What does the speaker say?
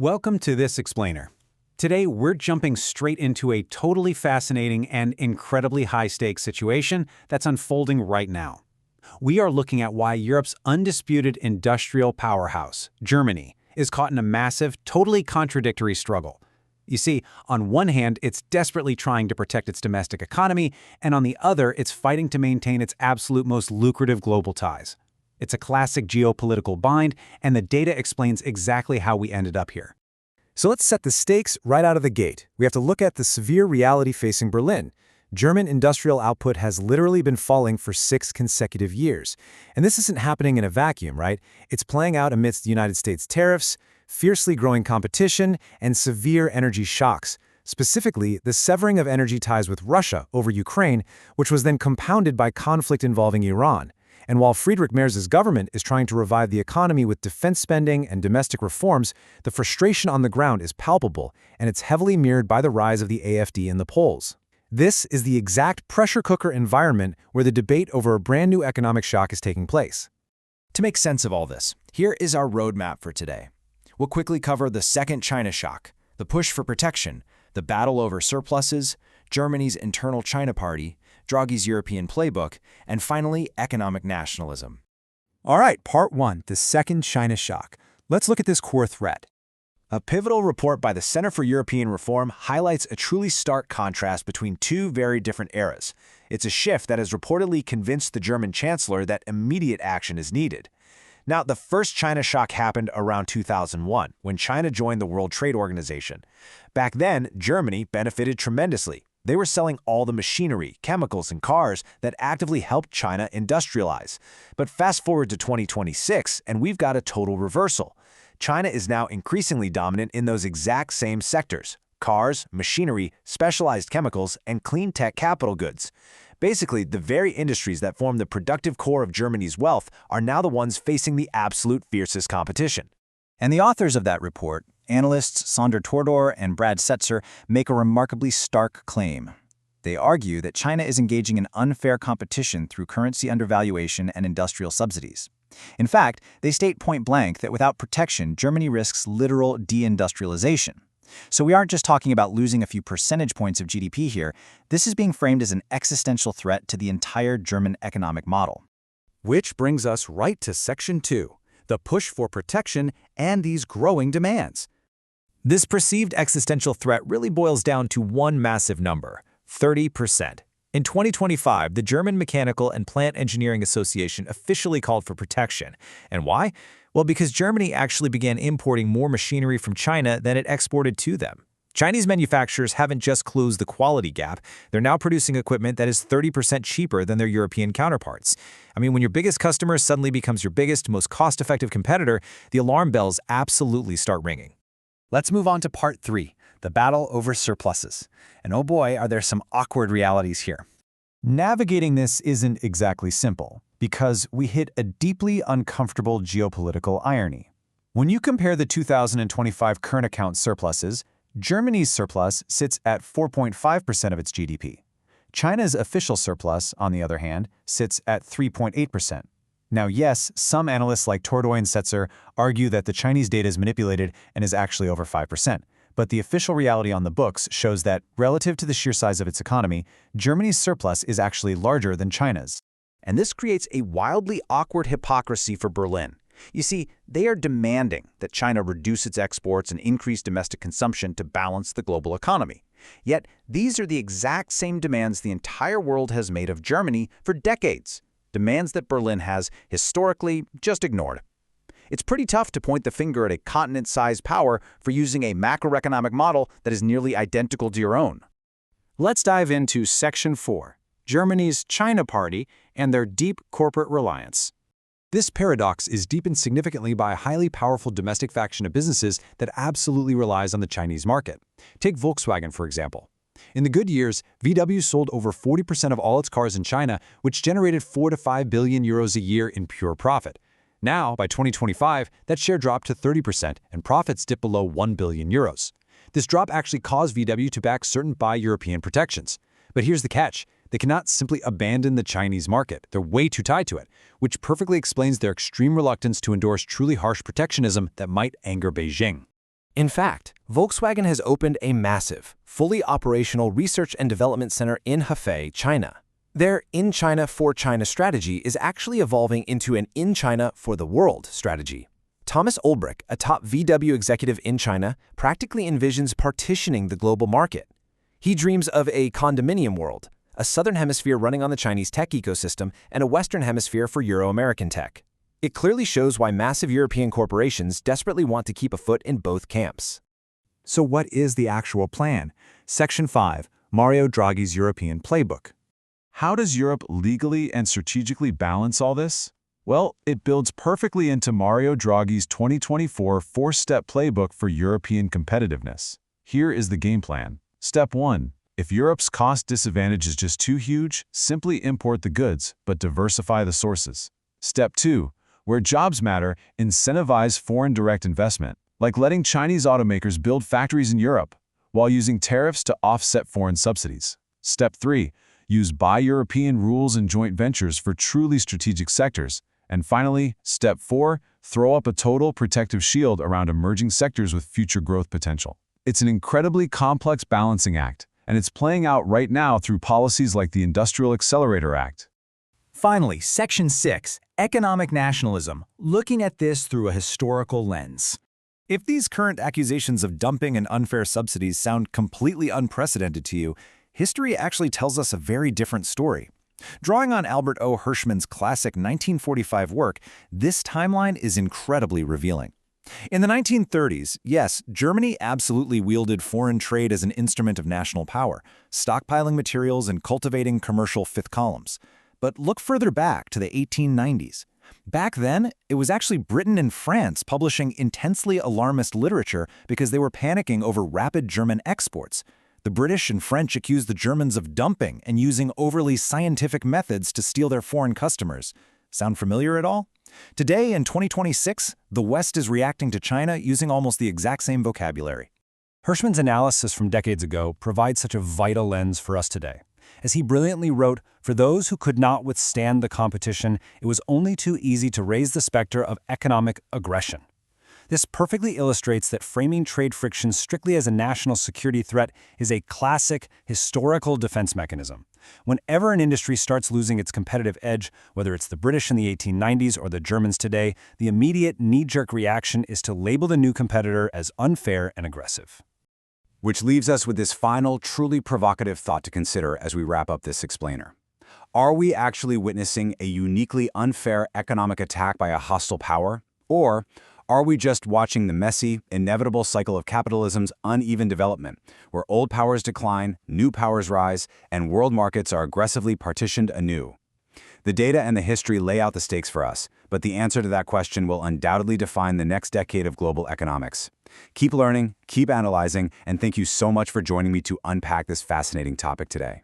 Welcome to this explainer. Today, we're jumping straight into a totally fascinating and incredibly high-stakes situation that's unfolding right now. We are looking at why Europe's undisputed industrial powerhouse, Germany, is caught in a massive, totally contradictory struggle. You see, on one hand, it's desperately trying to protect its domestic economy, and on the other, it's fighting to maintain its absolute most lucrative global ties. It's a classic geopolitical bind, and the data explains exactly how we ended up here. So let's set the stakes right out of the gate. We have to look at the severe reality facing Berlin. German industrial output has literally been falling for 6 consecutive years. And this isn't happening in a vacuum, right? It's playing out amidst the United States tariffs, fiercely growing competition, and severe energy shocks. Specifically, the severing of energy ties with Russia over Ukraine, which was then compounded by conflict involving Iran. And while Friedrich Merz's government is trying to revive the economy with defense spending and domestic reforms, the frustration on the ground is palpable, and it's heavily mirrored by the rise of the AfD in the polls. This is the exact pressure cooker environment where the debate over a brand new economic shock is taking place. To make sense of all this, here is our roadmap for today. We'll quickly cover the second China shock, the push for protection, the battle over surpluses, Germany's internal China party, Draghi's European playbook, and finally, economic nationalism. All right, part 1, the second China shock. Let's look at this core threat. A pivotal report by the Center for European Reform highlights a truly stark contrast between two very different eras. It's a shift that has reportedly convinced the German chancellor that immediate action is needed. Now, the first China shock happened around 2001, when China joined the World Trade Organization. Back then, Germany benefited tremendously. They were selling all the machinery, chemicals, and cars that actively helped China industrialize. But fast forward to 2026, and we've got a total reversal. China is now increasingly dominant in those exact same sectors: cars, machinery, specialized chemicals, and clean tech capital goods. Basically, the very industries that form the productive core of Germany's wealth are now the ones facing the absolute fiercest competition. And the authors of that report, analysts Sander Tordor and Brad Setzer, make a remarkably stark claim. They argue that China is engaging in unfair competition through currency undervaluation and industrial subsidies. In fact, they state point-blank that without protection, Germany risks literal deindustrialization. So we aren't just talking about losing a few percentage points of GDP here. This is being framed as an existential threat to the entire German economic model. Which brings us right to Section 2, the push for protection and these growing demands. This perceived existential threat really boils down to one massive number: 30%. In 2025, the German Mechanical and Plant Engineering Association officially called for protection. And why? Well, because Germany actually began importing more machinery from China than it exported to them. Chinese manufacturers haven't just closed the quality gap, they're now producing equipment that is 30% cheaper than their European counterparts. I mean, when your biggest customer suddenly becomes your biggest, most cost-effective competitor, the alarm bells absolutely start ringing. Let's move on to part 3, the battle over surpluses. And oh boy, are there some awkward realities here. Navigating this isn't exactly simple, because we hit a deeply uncomfortable geopolitical irony. When you compare the 2025 current account surpluses, Germany's surplus sits at 4.5% of its GDP. China's official surplus, on the other hand, sits at 3.8%. Now, yes, some analysts like Tordor and Setzer argue that the Chinese data is manipulated and is actually over 5%. But the official reality on the books shows that, relative to the sheer size of its economy, Germany's surplus is actually larger than China's. And this creates a wildly awkward hypocrisy for Berlin. You see, they are demanding that China reduce its exports and increase domestic consumption to balance the global economy. Yet, these are the exact same demands the entire world has made of Germany for decades. Demands that Berlin has, historically, just ignored. It's pretty tough to point the finger at a continent-sized power for using a macroeconomic model that is nearly identical to your own. Let's dive into Section 4, Germany's China party and their deep corporate reliance. This paradox is deepened significantly by a highly powerful domestic faction of businesses that absolutely relies on the Chinese market. Take Volkswagen, for example. In the good years, VW sold over 40% of all its cars in China, which generated 4 to 5 billion euros a year in pure profit. Now, by 2025, that share dropped to 30% and profits dipped below 1 billion euros. This drop actually caused VW to back certain Buy European protections. But here's the catch. They cannot simply abandon the Chinese market. They're way too tied to it, which perfectly explains their extreme reluctance to endorse truly harsh protectionism that might anger Beijing. In fact, Volkswagen has opened a massive, fully operational research and development center in Hefei, China. Their in China for China strategy is actually evolving into an in China for the world strategy. Thomas Ulbrich, a top VW executive in China, practically envisions partitioning the global market. He dreams of a condominium world, a Southern Hemisphere running on the Chinese tech ecosystem and a Western Hemisphere for Euro-American tech. It clearly shows why massive European corporations desperately want to keep a foot in both camps. So what is the actual plan? Section 5, Mario Draghi's European Playbook. How does Europe legally and strategically balance all this? Well, it builds perfectly into Mario Draghi's 2024 four-step playbook for European competitiveness. Here is the game plan. Step 1. If Europe's cost disadvantage is just too huge, simply import the goods, but diversify the sources. Step 2. Where jobs matter, incentivize foreign direct investment, like letting Chinese automakers build factories in Europe, while using tariffs to offset foreign subsidies. Step 3. Use Buy European rules and joint ventures for truly strategic sectors. And finally, Step 4. Throw up a total protective shield around emerging sectors with future growth potential. It's an incredibly complex balancing act, and it's playing out right now through policies like the Industrial Accelerator Act. Finally, Section 6, Economic Nationalism, looking at this through a historical lens. If these current accusations of dumping and unfair subsidies sound completely unprecedented to you, history actually tells us a very different story. Drawing on Albert O. Hirschman's classic 1945 work, this timeline is incredibly revealing. In the 1930s, yes, Germany absolutely wielded foreign trade as an instrument of national power, stockpiling materials and cultivating commercial fifth columns. But look further back to the 1890s. Back then, it was actually Britain and France publishing intensely alarmist literature because they were panicking over rapid German exports. The British and French accused the Germans of dumping and using overly scientific methods to steal their foreign customers. Sound familiar at all? Today, in 2026, the West is reacting to China using almost the exact same vocabulary. Hirschman's analysis from decades ago provides such a vital lens for us today. As he brilliantly wrote, for those who could not withstand the competition, it was only too easy to raise the specter of economic aggression. This perfectly illustrates that framing trade friction strictly as a national security threat is a classic, historical defense mechanism. Whenever an industry starts losing its competitive edge, whether it's the British in the 1890s or the Germans today, the immediate knee-jerk reaction is to label the new competitor as unfair and aggressive. Which leaves us with this final, truly provocative thought to consider as we wrap up this explainer. Are we actually witnessing a uniquely unfair economic attack by a hostile power? Or are we just watching the messy, inevitable cycle of capitalism's uneven development, where old powers decline, new powers rise, and world markets are aggressively partitioned anew? The data and the history lay out the stakes for us, but the answer to that question will undoubtedly define the next decade of global economics. Keep learning, keep analyzing, and thank you so much for joining me to unpack this fascinating topic today.